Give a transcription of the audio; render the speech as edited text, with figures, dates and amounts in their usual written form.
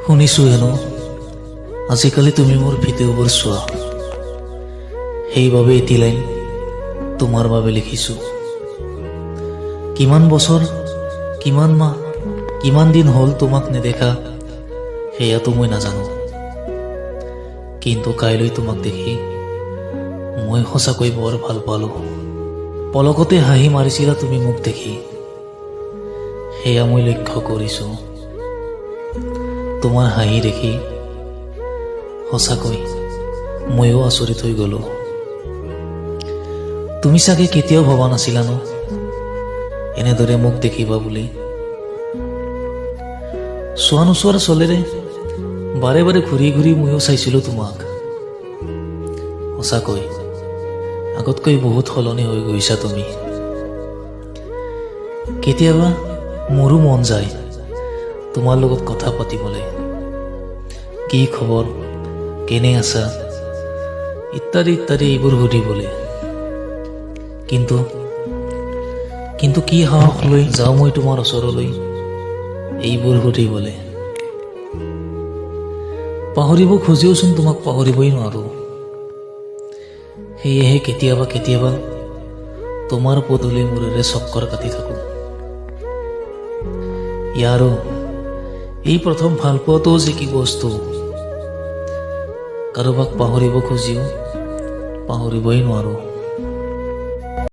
শুনিছোঁ হেনো আজিকালি তুমি মোৰ ভিডিঅ'বোৰ চোৱা, সেইবাবে এটি লাইন তোমাৰ বাবে লিখিছোঁ। কিমান বছৰ, কিমান মাহ, কিমান দিন হ'ল তোমাক নেদেখা, সেয়াতো মই নাজানো, কিন্তু কাইলৈ তোমাক দেখি মই সঁচাকৈ বৰ ভাল পালোঁ। পলকতে হাঁহি মাৰিছিলা তুমি মোক দেখি, সেয়া মই লক্ষ্য কৰিছোঁ। তোমাৰ হাঁহি দেখি সঁচাকৈ ময়ো আচৰিত হৈ গ'লো। তুমি চাগে কেতিয়াও ভবা নাছিলা ন এনেদৰে মোক দেখিবা বুলি। চোৱা নোচোৱাৰ চলেৰে বাৰে বাৰে ঘূৰি ঘূৰি ময়ো চাইছিলোঁ তোমাক। সঁচাকৈ আগতকৈ বহুত সলনি হৈ গৈছা তুমি। কেতিয়াবা মোৰো মন যায় তোমাৰ লগত কথা পাতিবলৈ, কি খবৰ, কেনে আছা ইত্যাদি ইত্যাদি এইবোৰ সুধিবলৈ, কিন্তু কি সাহস লৈ যাওঁ মই তোমাৰ ওচৰলৈ এইবোৰ সুধিবলৈ। পাহৰিব খুজিওচোন তোমাক পাহৰিবই নোৱাৰোঁ। সেয়েহে কেতিয়াবা কেতিয়াবা তোমাৰ পদূলি মূৰেৰে চক্কৰ কাটি থাকোঁ। ইয়াৰো এই প্ৰথম ভাল পোৱাটোও যে কি বস্তু, কাৰোবাক পাহৰিব খুজিও পাহৰিবই নোৱাৰোঁ।